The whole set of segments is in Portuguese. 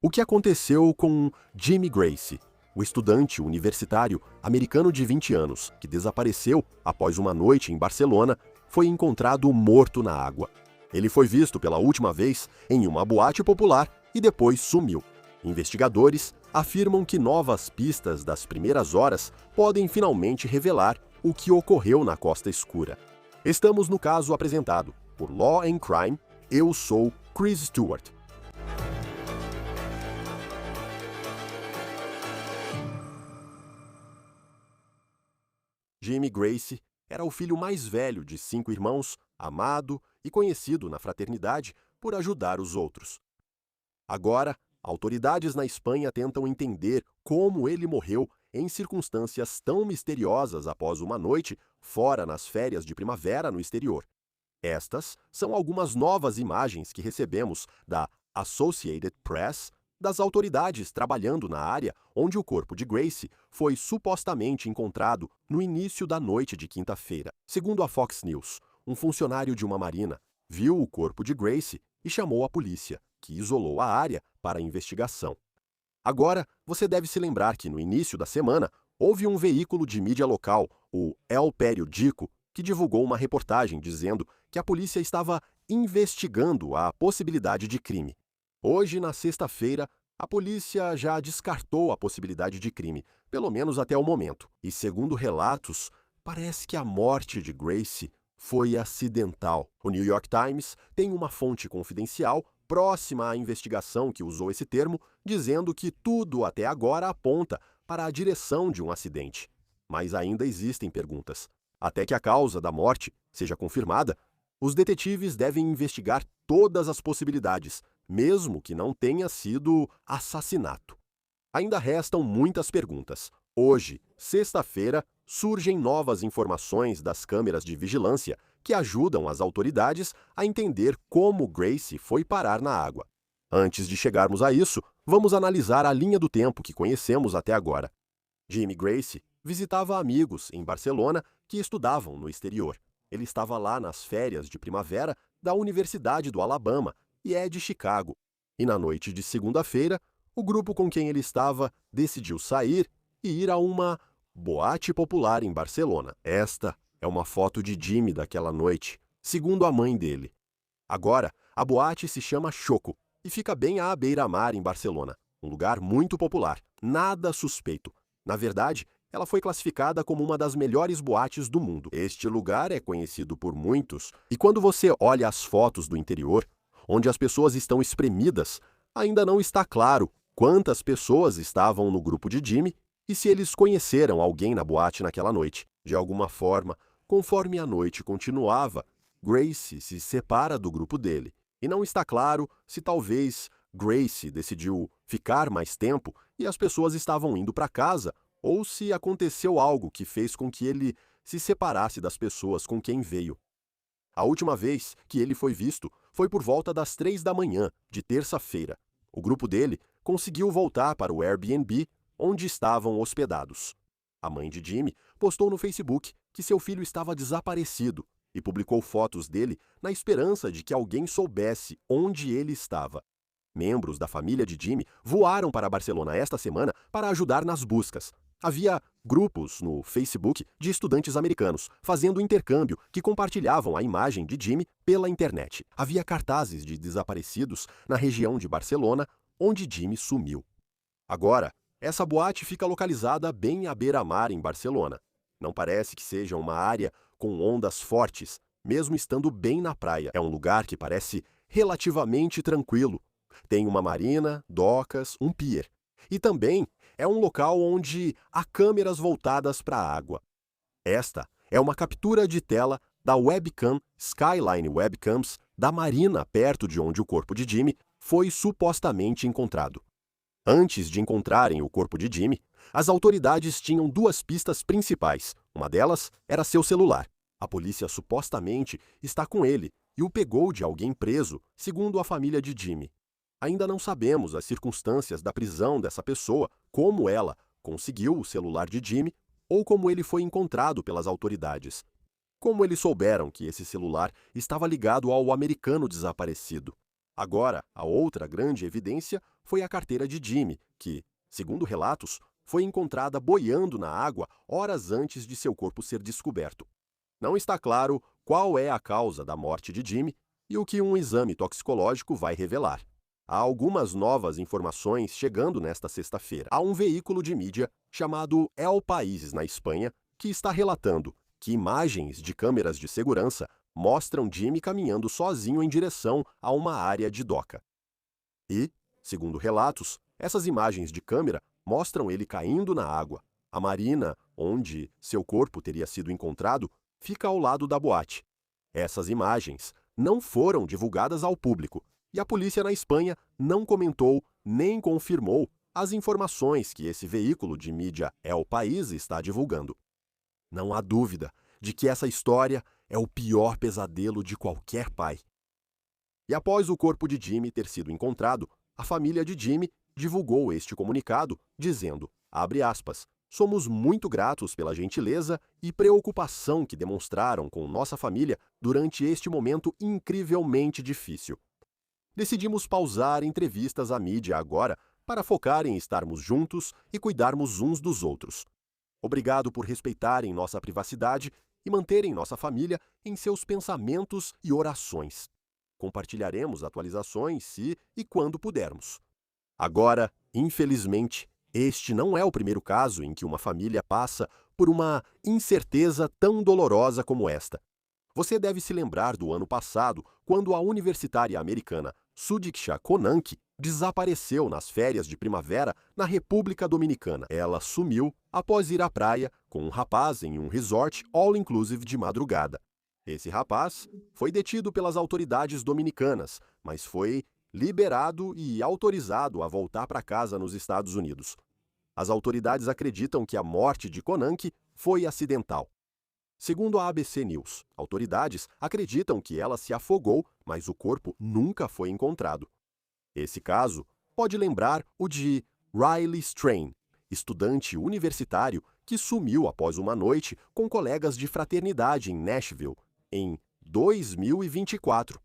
O que aconteceu com Jimmy Gracie, o estudante universitário americano de 20 anos, que desapareceu após uma noite em Barcelona, foi encontrado morto na água. Ele foi visto pela última vez em uma boate popular e depois sumiu. Investigadores afirmam que novas pistas das primeiras horas podem finalmente revelar o que ocorreu na Costa Escura. Estamos no caso apresentado por Law and Crime. Eu sou Chris Stewart. Jimmy Gracie era o filho mais velho de 5 irmãos, amado e conhecido na fraternidade por ajudar os outros. Agora, autoridades na Espanha tentam entender como ele morreu em circunstâncias tão misteriosas após uma noite fora nas férias de primavera no exterior. Estas são algumas novas imagens que recebemos da Associated Press das autoridades trabalhando na área onde o corpo de Gracie foi supostamente encontrado no início da noite de quinta-feira. Segundo a Fox News, um funcionário de uma marina viu o corpo de Gracie e chamou a polícia, que isolou a área para a investigação. Agora, você deve se lembrar que no início da semana houve um veículo de mídia local, o El Periódico, que divulgou uma reportagem dizendo que a polícia estava investigando a possibilidade de crime. Hoje, na sexta-feira, a polícia já descartou a possibilidade de crime, pelo menos até o momento. E segundo relatos, parece que a morte de Gracie foi acidental. O New York Times tem uma fonte confidencial próxima à investigação que usou esse termo, dizendo que tudo até agora aponta para a direção de um acidente. Mas ainda existem perguntas. Até que a causa da morte seja confirmada, os detetives devem investigar todas as possibilidades, mesmo que não tenha sido assassinato. Ainda restam muitas perguntas. Hoje, sexta-feira, surgem novas informações das câmeras de vigilância que ajudam as autoridades a entender como Gracie foi parar na água. Antes de chegarmos a isso, vamos analisar a linha do tempo que conhecemos até agora. Jimmy Gracie visitava amigos em Barcelona que estudavam no exterior. Ele estava lá nas férias de primavera da Universidade do Alabama e é de Chicago. E na noite de segunda-feira, o grupo com quem ele estava decidiu sair e ir a uma boate popular em Barcelona. Esta é uma foto de Jimmy daquela noite, segundo a mãe dele. Agora, a boate se chama Choco e fica bem à beira-mar em Barcelona, um lugar muito popular, nada suspeito. Na verdade, ela foi classificada como uma das melhores boates do mundo. Este lugar é conhecido por muitos, e quando você olha as fotos do interior, onde as pessoas estão espremidas, ainda não está claro quantas pessoas estavam no grupo de Jimmy e se eles conheceram alguém na boate naquela noite. De alguma forma, conforme a noite continuava, Gracie se separa do grupo dele, e não está claro se talvez Gracie decidiu ficar mais tempo e as pessoas estavam indo para casa, ou se aconteceu algo que fez com que ele se separasse das pessoas com quem veio. A última vez que ele foi visto foi por volta das 3 da manhã, de terça-feira. O grupo dele conseguiu voltar para o Airbnb, onde estavam hospedados. A mãe de Jimmy postou no Facebook que seu filho estava desaparecido e publicou fotos dele na esperança de que alguém soubesse onde ele estava. Membros da família de Jimmy voaram para Barcelona esta semana para ajudar nas buscas. Havia grupos no Facebook de estudantes americanos fazendo intercâmbio que compartilhavam a imagem de Jimmy pela internet. Havia cartazes de desaparecidos na região de Barcelona, onde Jimmy sumiu. Agora, essa boate fica localizada bem à beira-mar em Barcelona. Não parece que seja uma área com ondas fortes, mesmo estando bem na praia. É um lugar que parece relativamente tranquilo. Tem uma marina, docas, um pier. E também é um local onde há câmeras voltadas para a água. Esta é uma captura de tela da webcam Skyline Webcams da marina perto de onde o corpo de Jimmy foi supostamente encontrado. Antes de encontrarem o corpo de Jimmy, as autoridades tinham duas pistas principais. Uma delas era seu celular. A polícia supostamente está com ele e o pegou de alguém preso, segundo a família de Jimmy. Ainda não sabemos as circunstâncias da prisão dessa pessoa, como ela conseguiu o celular de Jimmy ou como ele foi encontrado pelas autoridades. Como eles souberam que esse celular estava ligado ao americano desaparecido? Agora, a outra grande evidência foi a carteira de Jimmy, que, segundo relatos, foi encontrada boiando na água horas antes de seu corpo ser descoberto. Não está claro qual é a causa da morte de Jimmy e o que um exame toxicológico vai revelar. Há algumas novas informações chegando nesta sexta-feira. Há um veículo de mídia chamado El País, na Espanha, que está relatando que imagens de câmeras de segurança mostram Jimmy caminhando sozinho em direção a uma área de doca. E, segundo relatos, essas imagens de câmera mostram ele caindo na água. A marina, onde seu corpo teria sido encontrado, fica ao lado da boate. Essas imagens não foram divulgadas ao público e a polícia na Espanha não comentou nem confirmou as informações que esse veículo de mídia El País está divulgando. Não há dúvida de que essa história é o pior pesadelo de qualquer pai. E após o corpo de Jimmy ter sido encontrado, a família de Jimmy divulgou este comunicado dizendo, abre aspas, somos muito gratos pela gentileza e preocupação que demonstraram com nossa família durante este momento incrivelmente difícil. Decidimos pausar entrevistas à mídia agora para focar em estarmos juntos e cuidarmos uns dos outros. Obrigado por respeitarem nossa privacidade e manterem nossa família em seus pensamentos e orações. Compartilharemos atualizações se e quando pudermos. Agora, infelizmente, este não é o primeiro caso em que uma família passa por uma incerteza tão dolorosa como esta. Você deve se lembrar do ano passado, quando a universitária americana Sudiksha Konank desapareceu nas férias de primavera na República Dominicana. Ela sumiu após ir à praia com um rapaz em um resort all-inclusive de madrugada. Esse rapaz foi detido pelas autoridades dominicanas, mas foi liberado e autorizado a voltar para casa nos Estados Unidos. As autoridades acreditam que a morte de Konank foi acidental. Segundo a ABC News, autoridades acreditam que ela se afogou, mas o corpo nunca foi encontrado. Esse caso pode lembrar o de Riley Strain, estudante universitário que sumiu após uma noite com colegas de fraternidade em Nashville, em 2024.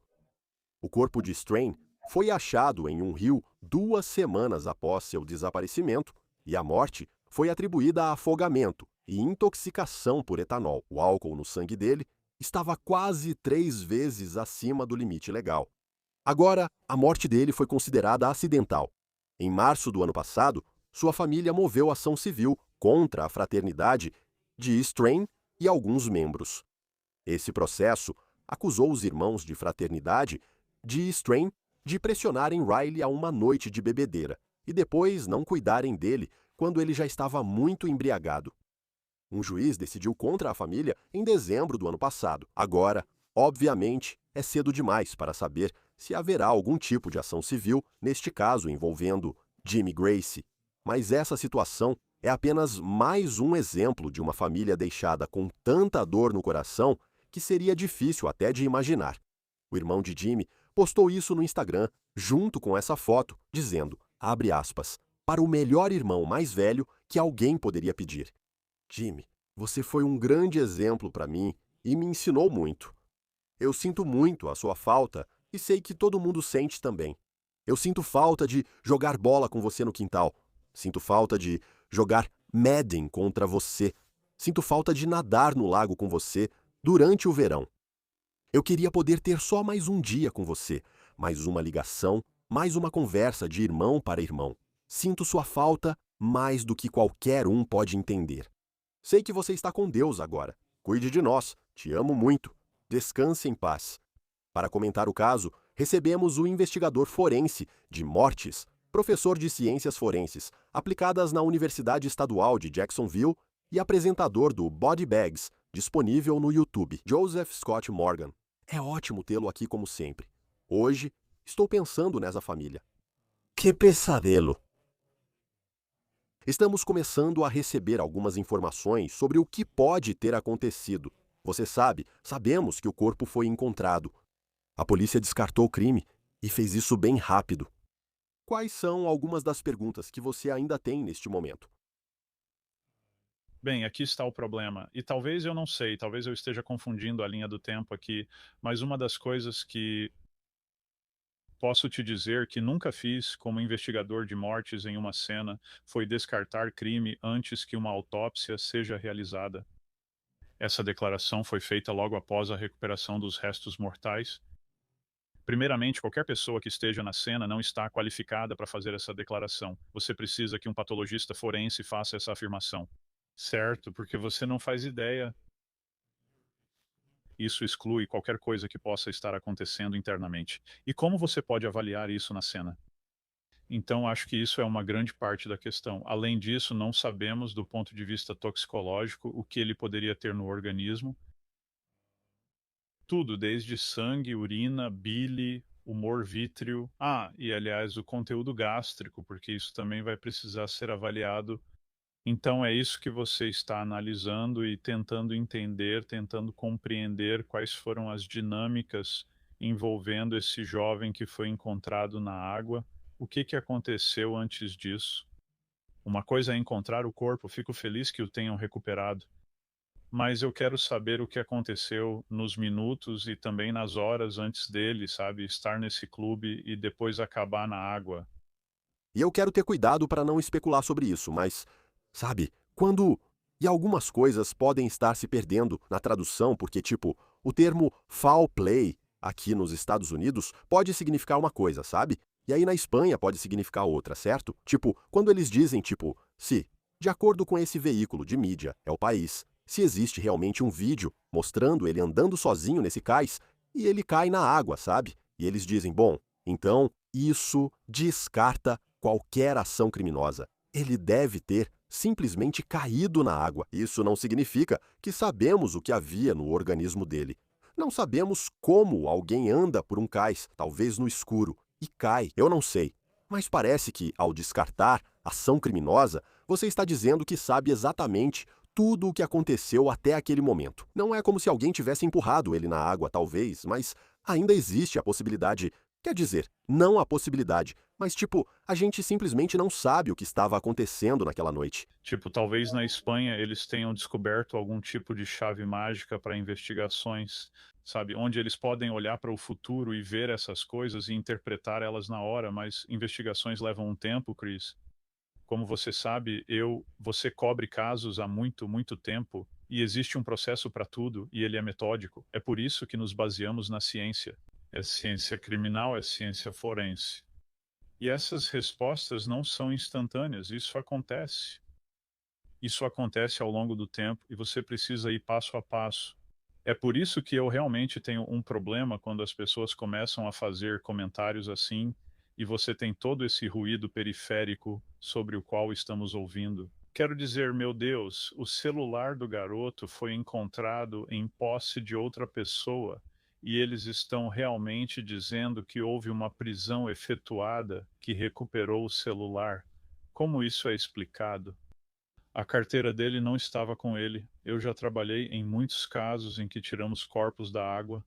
O corpo de Strain foi achado em um rio 2 semanas após seu desaparecimento e a morte foi atribuída a afogamento e intoxicação por etanol. O álcool no sangue dele estava quase 3 vezes acima do limite legal. Agora, a morte dele foi considerada acidental. Em março do ano passado, sua família moveu ação civil contra a fraternidade de Strain e alguns membros. Esse processo acusou os irmãos de fraternidade de Strain de pressionarem Riley a uma noite de bebedeira e depois não cuidarem dele quando ele já estava muito embriagado. Um juiz decidiu contra a família em dezembro do ano passado. Agora, obviamente, é cedo demais para saber se haverá algum tipo de ação civil, neste caso envolvendo Jimmy Gracie. Mas essa situação é apenas mais um exemplo de uma família deixada com tanta dor no coração que seria difícil até de imaginar. O irmão de Jimmy postou isso no Instagram, junto com essa foto, dizendo, abre aspas, para o melhor irmão mais velho que alguém poderia pedir. Jimmy, você foi um grande exemplo para mim e me ensinou muito. Eu sinto muito a sua falta e sei que todo mundo sente também. Eu sinto falta de jogar bola com você no quintal. Sinto falta de jogar Madden contra você. Sinto falta de nadar no lago com você durante o verão. Eu queria poder ter só mais um dia com você, mais uma ligação, mais uma conversa de irmão para irmão. Sinto sua falta mais do que qualquer um pode entender. Sei que você está com Deus agora. Cuide de nós. Te amo muito. Descanse em paz. Para comentar o caso, recebemos o investigador forense de mortes, professor de ciências forenses, aplicadas na Universidade Estadual de Jacksonville e apresentador do Body Bags, disponível no YouTube, Joseph Scott Morgan. É ótimo tê-lo aqui como sempre. Hoje, estou pensando nessa família. Que pesadelo! Estamos começando a receber algumas informações sobre o que pode ter acontecido. Você sabe, sabemos que o corpo foi encontrado. A polícia descartou o crime e fez isso bem rápido. Quais são algumas das perguntas que você ainda tem neste momento? Bem, aqui está o problema. E talvez eu não sei, talvez eu esteja confundindo a linha do tempo aqui, mas uma das coisas que Posso te dizer que nunca fiz, como investigador de mortes em uma cena, foi descartar crime antes que uma autópsia seja realizada. Essa declaração foi feita logo após a recuperação dos restos mortais. Primeiramente, qualquer pessoa que esteja na cena não está qualificada para fazer essa declaração. Você precisa que um patologista forense faça essa afirmação. Certo, porque você não faz ideia. Isso exclui qualquer coisa que possa estar acontecendo internamente. E como você pode avaliar isso na cena? Então, acho que isso é uma grande parte da questão. Além disso, não sabemos, do ponto de vista toxicológico, o que ele poderia ter no organismo. Tudo, desde sangue, urina, bile, humor vítreo. E aliás, o conteúdo gástrico, porque isso também vai precisar ser avaliado. Então, é isso que você está analisando e tentando entender, tentando compreender quais foram as dinâmicas envolvendo esse jovem que foi encontrado na água. O que que aconteceu antes disso? Uma coisa é encontrar o corpo, fico feliz que o tenham recuperado, mas eu quero saber o que aconteceu nos minutos e também nas horas antes dele, sabe, estar nesse clube e depois acabar na água. E eu quero ter cuidado para não especular sobre isso, mas, sabe, quando. E algumas coisas podem estar se perdendo na tradução, porque, tipo, o termo foul play aqui nos Estados Unidos pode significar uma coisa, sabe? E aí na Espanha pode significar outra, certo? Tipo, quando eles dizem, tipo, se, de acordo com esse veículo de mídia, é o país, se existe realmente um vídeo mostrando ele andando sozinho nesse cais e ele cai na água, sabe? E eles dizem, bom, então isso descarta qualquer ação criminosa. Ele deve ter simplesmente caído na água. Isso não significa que sabemos o que havia no organismo dele. Não sabemos como alguém anda por um cais, talvez no escuro, e cai. Eu não sei. Mas parece que, ao descartar ação criminosa, você está dizendo que sabe exatamente tudo o que aconteceu até aquele momento. Não é como se alguém tivesse empurrado ele na água, talvez, mas ainda existe a possibilidade. Quer dizer, não a possibilidade, mas tipo, a gente simplesmente não sabe o que estava acontecendo naquela noite. Tipo, talvez na Espanha eles tenham descoberto algum tipo de chave mágica para investigações, sabe? Onde eles podem olhar para o futuro e ver essas coisas e interpretar elas na hora, mas investigações levam um tempo, Chris. Como você sabe, você cobre casos há muito, muito tempo e existe um processo para tudo e ele é metódico. É por isso que nos baseamos na ciência. É ciência criminal, é ciência forense. E essas respostas não são instantâneas, isso acontece. Isso acontece ao longo do tempo e você precisa ir passo a passo. É por isso que eu realmente tenho um problema quando as pessoas começam a fazer comentários assim e você tem todo esse ruído periférico sobre o qual estamos ouvindo. Quero dizer, meu Deus, o celular do garoto foi encontrado em posse de outra pessoa e eles estão realmente dizendo que houve uma prisão efetuada que recuperou o celular. Como isso é explicado? A carteira dele não estava com ele. Eu já trabalhei em muitos casos em que tiramos corpos da água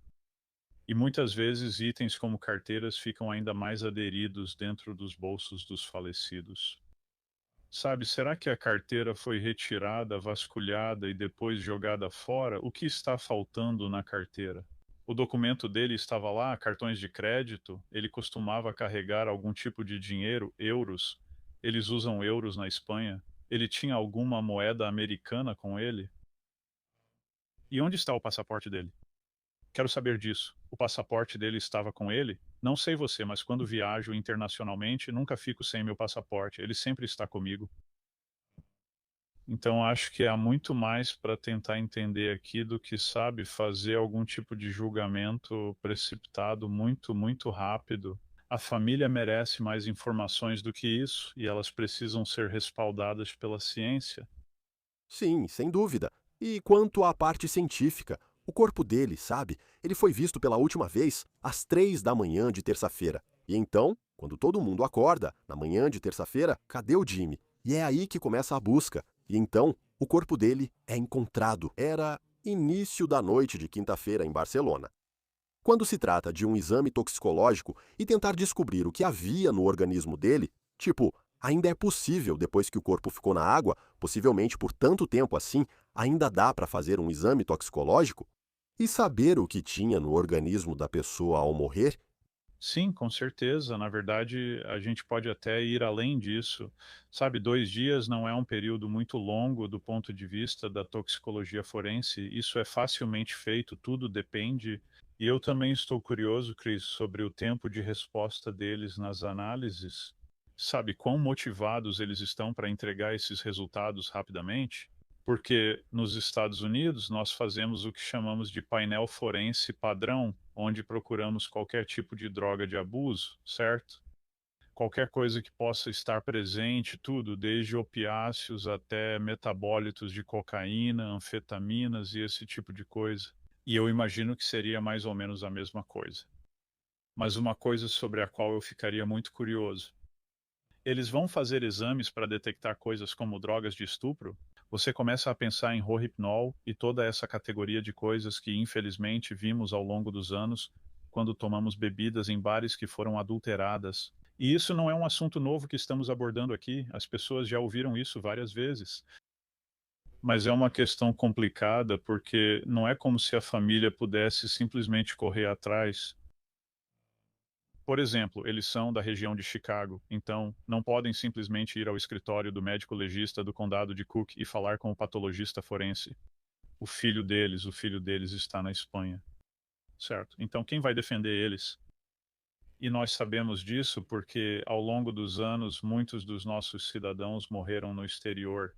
e muitas vezes itens como carteiras ficam ainda mais aderidos dentro dos bolsos dos falecidos. Sabe, será que a carteira foi retirada, vasculhada e depois jogada fora? O que está faltando na carteira? O documento dele estava lá, cartões de crédito, ele costumava carregar algum tipo de dinheiro, euros. Eles usam euros na Espanha. Ele tinha alguma moeda americana com ele? E onde está o passaporte dele? Quero saber disso. O passaporte dele estava com ele? Não sei você, mas quando viajo internacionalmente, nunca fico sem meu passaporte. Ele sempre está comigo. Então acho que há muito mais para tentar entender aqui do que, sabe, fazer algum tipo de julgamento precipitado muito, muito rápido. A família merece mais informações do que isso e elas precisam ser respaldadas pela ciência. Sim, sem dúvida. E quanto à parte científica, o corpo dele, sabe? Ele foi visto pela última vez às 3 da manhã de terça-feira. E então, quando todo mundo acorda, na manhã de terça-feira, cadê o Jimmy? E é aí que começa a busca. E então, o corpo dele é encontrado. Era início da noite de quinta-feira em Barcelona. Quando se trata de um exame toxicológico e tentar descobrir o que havia no organismo dele, tipo, ainda é possível depois que o corpo ficou na água, possivelmente por tanto tempo assim, ainda dá para fazer um exame toxicológico? E saber o que tinha no organismo da pessoa ao morrer? Sim, com certeza. Na verdade, a gente pode até ir além disso. Sabe, 2 dias não é um período muito longo do ponto de vista da toxicologia forense. Isso é facilmente feito, tudo depende. E eu também estou curioso, Chris, sobre o tempo de resposta deles nas análises. Sabe, quão motivados eles estão para entregar esses resultados rapidamente? Porque nos Estados Unidos nós fazemos o que chamamos de painel forense padrão, onde procuramos qualquer tipo de droga de abuso, certo? Qualquer coisa que possa estar presente, tudo, desde opiáceos até metabólitos de cocaína, anfetaminas e esse tipo de coisa. E eu imagino que seria mais ou menos a mesma coisa. Mas uma coisa sobre a qual eu ficaria muito curioso: eles vão fazer exames para detectar coisas como drogas de estupro? Você começa a pensar em Rohypnol e toda essa categoria de coisas que infelizmente vimos ao longo dos anos quando tomamos bebidas em bares que foram adulteradas. E isso não é um assunto novo que estamos abordando aqui, as pessoas já ouviram isso várias vezes. Mas é uma questão complicada porque não é como se a família pudesse simplesmente correr atrás. Por exemplo, eles são da região de Chicago, então não podem simplesmente ir ao escritório do médico legista do condado de Cook e falar com o patologista forense. O filho deles está na Espanha, certo? Então quem vai defender eles? E nós sabemos disso porque ao longo dos anos muitos dos nossos cidadãos morreram no exterior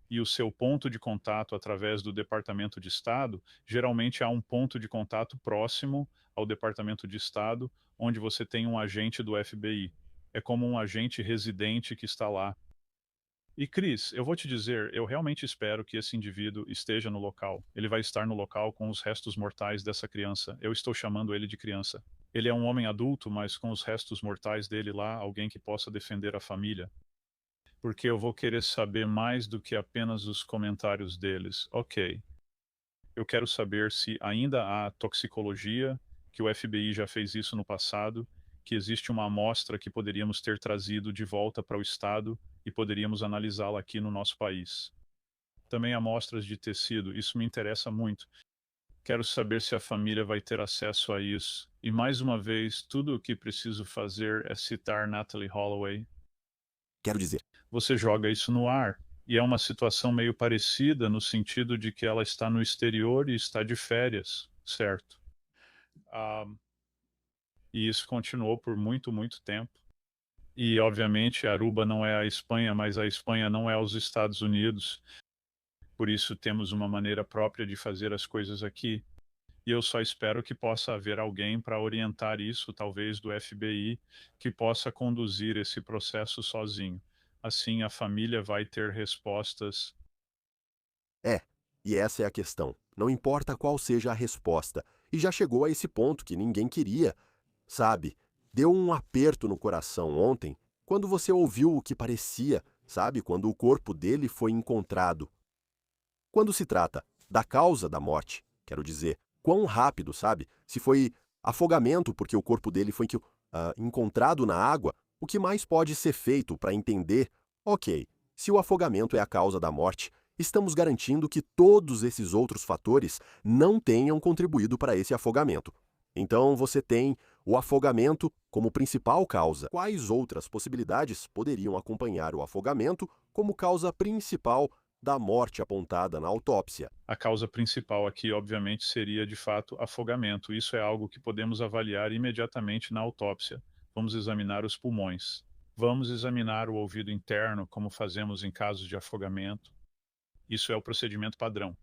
e o seu ponto de contato através do Departamento de Estado, geralmente há um ponto de contato próximo ao Departamento de Estado, onde você tem um agente do FBI. É como um agente residente que está lá. E Cris, eu vou te dizer, eu realmente espero que esse indivíduo esteja no local. Ele vai estar no local com os restos mortais dessa criança. Eu estou chamando ele de criança. Ele é um homem adulto, mas com os restos mortais dele lá, alguém que possa defender a família, porque eu vou querer saber mais do que apenas os comentários deles. Ok, eu quero saber se ainda há toxicologia, que o FBI já fez isso no passado, que existe uma amostra que poderíamos ter trazido de volta para o estado e poderíamos analisá-la aqui no nosso país. Também amostras de tecido, isso me interessa muito. Quero saber se a família vai ter acesso a isso. E mais uma vez, tudo o que preciso fazer é citar Natalie Holloway. Quero dizer, Você joga isso no ar. E é uma situação meio parecida no sentido de que ela está no exterior e está de férias, certo? Ah, e isso continuou por muito, muito tempo. E, obviamente, Aruba não é a Espanha, mas a Espanha não é os Estados Unidos. Por isso, temos uma maneira própria de fazer as coisas aqui. E eu só espero que possa haver alguém para orientar isso, talvez do FBI, que possa conduzir esse processo sozinho. Assim, a família vai ter respostas. é, e essa é a questão. Não importa qual seja a resposta. E já chegou a esse ponto que ninguém queria, sabe? Deu um aperto no coração ontem quando você ouviu o que parecia, sabe? Quando o corpo dele foi encontrado. Quando se trata da causa da morte, quero dizer, quão rápido, sabe? Se foi afogamento porque o corpo dele foi encontrado na água, o que mais pode ser feito para entender, ok, se o afogamento é a causa da morte, estamos garantindo que todos esses outros fatores não tenham contribuído para esse afogamento. Então você tem o afogamento como principal causa. Quais outras possibilidades poderiam acompanhar o afogamento como causa principal da morte apontada na autópsia? A causa principal aqui, obviamente, seria de fato afogamento. Isso é algo que podemos avaliar imediatamente na autópsia. Vamos examinar os pulmões. Vamos examinar o ouvido interno, como fazemos em casos de afogamento. Isso é o procedimento padrão.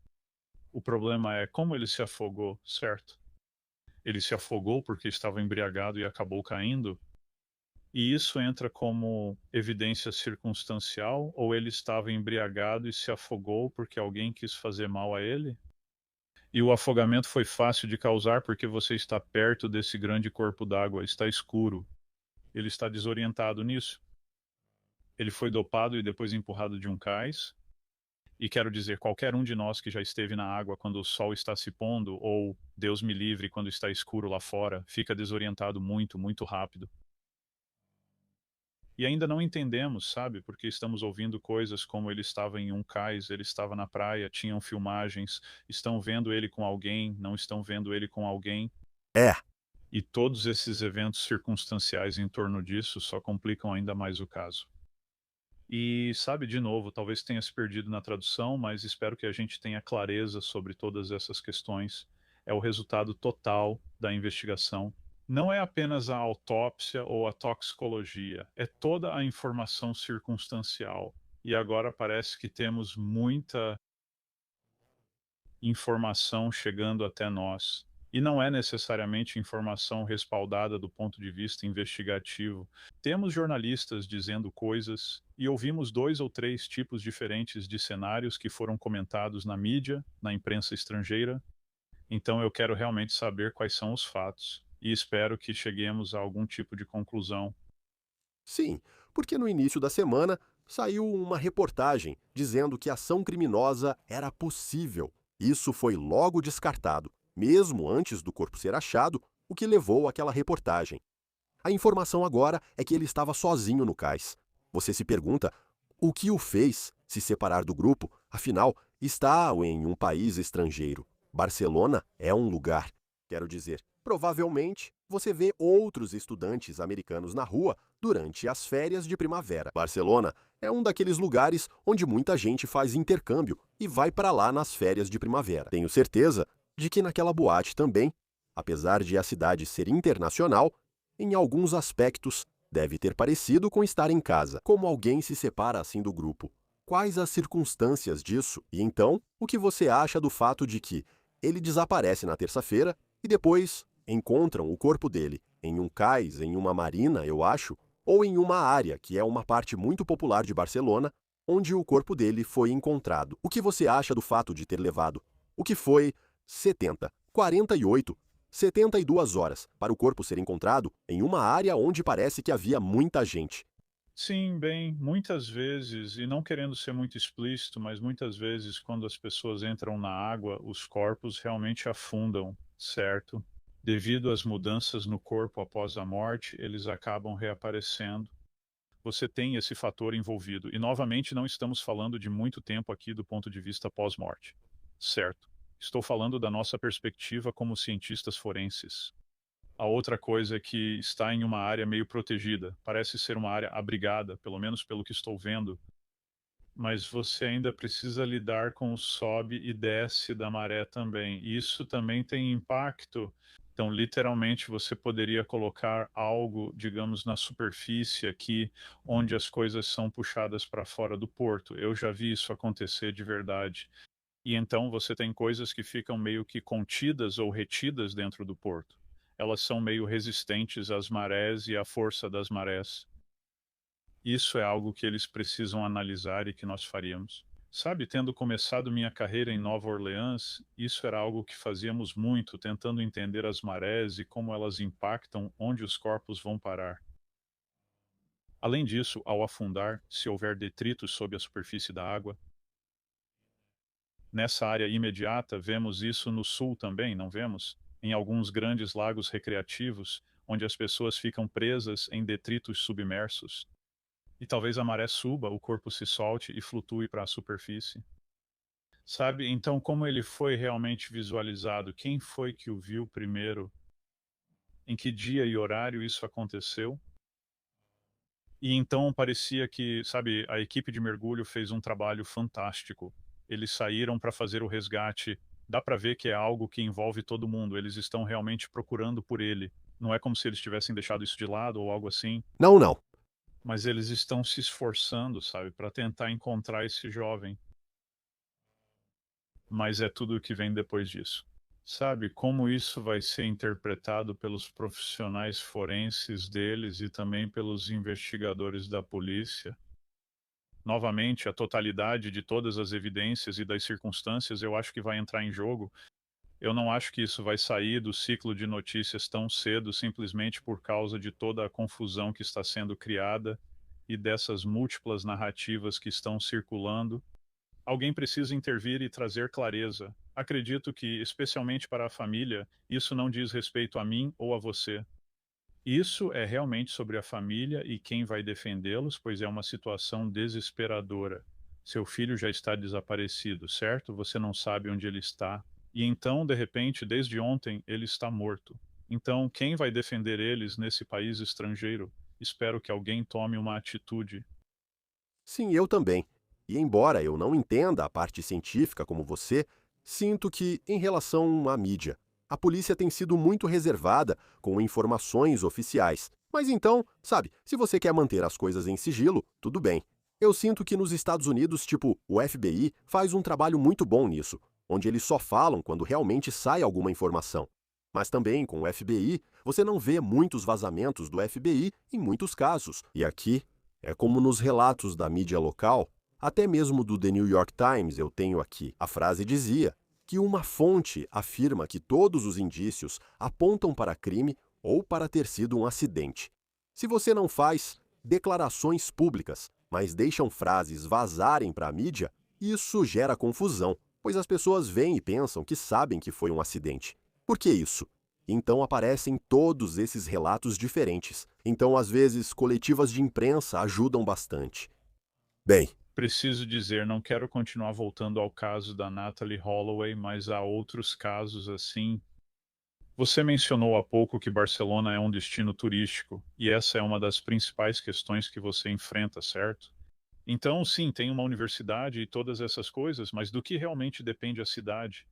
O problema é como ele se afogou, certo? Ele se afogou porque estava embriagado e acabou caindo? E isso entra como evidência circunstancial, ou ele estava embriagado e se afogou porque alguém quis fazer mal a ele? E o afogamento foi fácil de causar porque você está perto desse grande corpo d'água, está escuro. Ele está desorientado nisso. Ele foi dopado e depois empurrado de um cais. E quero dizer, qualquer um de nós que já esteve na água quando o sol está se pondo, ou, Deus me livre, quando está escuro lá fora, fica desorientado muito, muito rápido. E ainda não entendemos, sabe? Porque estamos ouvindo coisas como ele estava em um cais, ele estava na praia, tinham filmagens, estão vendo ele com alguém, não estão vendo ele com alguém. É, E todos esses eventos circunstanciais em torno disso só complicam ainda mais o caso. E sabe, de novo, talvez tenha se perdido na tradução, mas espero que a gente tenha clareza sobre todas essas questões. É o resultado total da investigação. Não é apenas a autópsia ou a toxicologia, é toda a informação circunstancial. E agora parece que temos muita informação chegando até nós. E não é necessariamente informação respaldada do ponto de vista investigativo. Temos jornalistas dizendo coisas e ouvimos dois ou três tipos diferentes de cenários que foram comentados na mídia, na imprensa estrangeira. Então eu quero realmente saber quais são os fatos e espero que cheguemos a algum tipo de conclusão. Sim, porque no início da semana saiu uma reportagem dizendo que a ação criminosa era possível. Isso foi logo descartado, mesmo antes do corpo ser achado, o que levou àquela reportagem. A informação agora é que ele estava sozinho no cais. Você se pergunta o que o fez se separar do grupo, afinal, está em um país estrangeiro. Barcelona é um lugar. Quero dizer, provavelmente você vê outros estudantes americanos na rua durante as férias de primavera. Barcelona é um daqueles lugares onde muita gente faz intercâmbio e vai para lá nas férias de primavera. Tenho certeza de que naquela boate também, apesar de a cidade ser internacional, em alguns aspectos deve ter parecido com estar em casa. Como alguém se separa assim do grupo? Quais as circunstâncias disso? E então, o que você acha do fato de que ele desaparece na terça-feira e depois encontram o corpo dele em um cais, em uma marina, eu acho, ou em uma área que é uma parte muito popular de Barcelona, onde o corpo dele foi encontrado? O que você acha do fato de ter levado o que foi 70, 48, 72 horas para o corpo ser encontrado em uma área onde parece que havia muita gente? Sim, bem, muitas vezes, e não querendo ser muito explícito, mas muitas vezes, quando as pessoas entram na água, os corpos realmente afundam, certo? Devido às mudanças no corpo após a morte, eles acabam reaparecendo. Você tem esse fator envolvido. E, novamente, não estamos falando de muito tempo aqui do ponto de vista pós-morte, certo? Estou falando da nossa perspectiva como cientistas forenses. A outra coisa é que está em uma área meio protegida. Parece ser uma área abrigada, pelo menos pelo que estou vendo, mas você ainda precisa lidar com o sobe e desce da maré também. E isso também tem impacto. Então, literalmente, você poderia colocar algo, digamos, na superfície aqui, onde as coisas são puxadas para fora do porto. Eu já vi isso acontecer de verdade. E então você tem coisas que ficam meio que contidas ou retidas dentro do porto. Elas são meio resistentes às marés e à força das marés. Isso é algo que eles precisam analisar e que nós faríamos. Sabe, tendo começado minha carreira em Nova Orleans, isso era algo que fazíamos muito, tentando entender as marés e como elas impactam onde os corpos vão parar. Além disso, ao afundar, se houver detritos sob a superfície da água, nessa área imediata, vemos isso no sul também, não vemos? Em alguns grandes lagos recreativos, onde as pessoas ficam presas em detritos submersos. E talvez a maré suba, o corpo se solte e flutue para a superfície. Sabe, então como ele foi realmente visualizado? Quem foi que o viu primeiro? Em que dia e horário isso aconteceu? E então parecia que, sabe, a equipe de mergulho fez um trabalho fantástico. Eles saíram para fazer o resgate. Dá para ver que é algo que envolve todo mundo. Eles estão realmente procurando por ele. Não é como se eles tivessem deixado isso de lado ou algo assim, Não, não. mas eles estão se esforçando, sabe, para tentar encontrar esse jovem. Mas é tudo o que vem depois disso. Sabe como isso vai ser interpretado pelos profissionais forenses deles e também pelos investigadores da polícia? Novamente, a totalidade de todas as evidências e das circunstâncias eu acho que vai entrar em jogo. Eu não acho que isso vai sair do ciclo de notícias tão cedo, simplesmente por causa de toda a confusão que está sendo criada e dessas múltiplas narrativas que estão circulando. Alguém precisa intervir e trazer clareza. Acredito que, especialmente para a família, isso não diz respeito a mim ou a você. Isso é realmente sobre a família e quem vai defendê-los, pois é uma situação desesperadora. Seu filho já está desaparecido, certo? Você não sabe onde ele está. E então, de repente, desde ontem, ele está morto. Então, quem vai defender eles nesse país estrangeiro? Espero que alguém tome uma atitude. Sim, eu também. E embora eu não entenda a parte científica como você, sinto que, em relação à mídia, a polícia tem sido muito reservada com informações oficiais. Mas então, sabe, se você quer manter as coisas em sigilo, tudo bem. Eu sinto que nos Estados Unidos, tipo, o FBI faz um trabalho muito bom nisso, onde eles só falam quando realmente sai alguma informação. Mas também, com o FBI, você não vê muitos vazamentos do FBI em muitos casos. E aqui, é como nos relatos da mídia local, até mesmo do The New York Times eu tenho aqui. A frase dizia que uma fonte afirma que todos os indícios apontam para crime ou para ter sido um acidente. Se você não faz declarações públicas, mas deixam frases vazarem para a mídia, isso gera confusão, pois as pessoas veem e pensam que sabem que foi um acidente. Por que isso? Então aparecem todos esses relatos diferentes. Então, às vezes, coletivas de imprensa ajudam bastante. Bem, Preciso dizer, não quero continuar voltando ao caso da Natalie Holloway, mas há outros casos assim. Você mencionou há pouco que Barcelona é um destino turístico, e essa é uma das principais questões que você enfrenta, certo? Então, sim, tem uma universidade e todas essas coisas, mas do que realmente depende a cidade?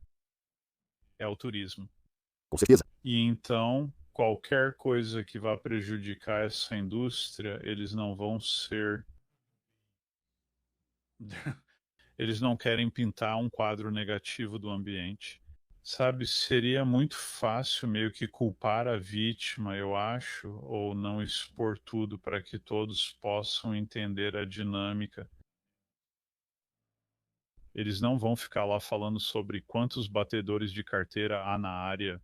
É o turismo. com certeza. E então, qualquer coisa que vá prejudicar essa indústria, eles não vão ser. Eles não querem pintar um quadro negativo do ambiente. Sabe, seria muito fácil meio que culpar a vítima, eu acho, ou não expor tudo para que todos possam entender a dinâmica. Eles não vão ficar lá falando sobre quantos batedores de carteira há na área.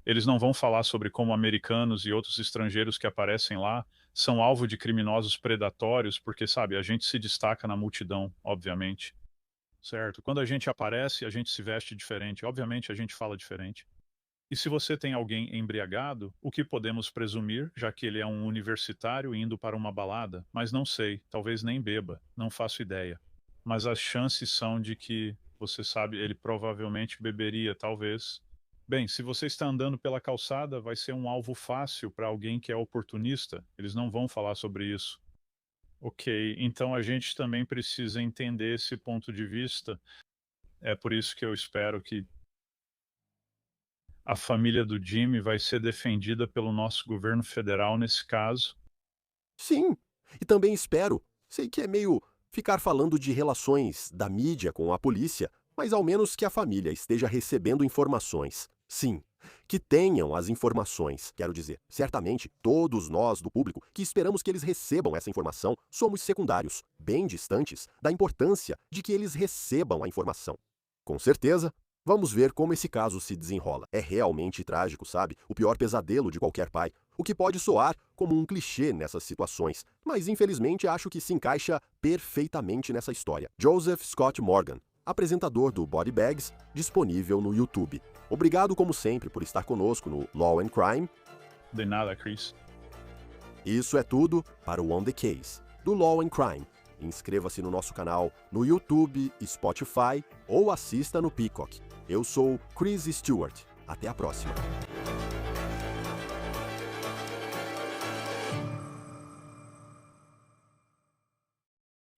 Eles não vão falar sobre como americanos e outros estrangeiros que aparecem lá são alvo de criminosos predatórios, porque, sabe, a gente se destaca na multidão, obviamente. Certo? Quando a gente aparece, a gente se veste diferente. Obviamente, a gente fala diferente. E se você tem alguém embriagado, o que podemos presumir, já que ele é um universitário indo para uma balada? Mas não sei, talvez nem beba, não faço ideia. Mas as chances são de que, você sabe, ele provavelmente beberia, talvez. Bem, se você está andando pela calçada, vai ser um alvo fácil para alguém que é oportunista. Eles não vão falar sobre isso. Ok, então a gente também precisa entender esse ponto de vista. É por isso que eu espero que a família do Jimmy vai ser defendida pelo nosso governo federal nesse caso. Sim, e também espero. Sei que é meio ficar falando de relações da mídia com a polícia, mas ao menos que a família esteja recebendo informações. Sim, que tenham as informações. Quero dizer, certamente todos nós do público que esperamos que eles recebam essa informação somos secundários, bem distantes da importância de que eles recebam a informação. Com certeza, vamos ver como esse caso se desenrola. É realmente trágico, sabe? O pior pesadelo de qualquer pai. O que pode soar como um clichê nessas situações, mas infelizmente acho que se encaixa perfeitamente nessa história. Joseph Scott Morgan, apresentador do Body Bags, disponível no YouTube. Obrigado, como sempre, por estar conosco no Law and Crime. De nada, Chris. Isso é tudo para o On The Case, do Law and Crime. Inscreva-se no nosso canal no YouTube, Spotify ou assista no Peacock. Eu sou Chris Stewart. Até a próxima.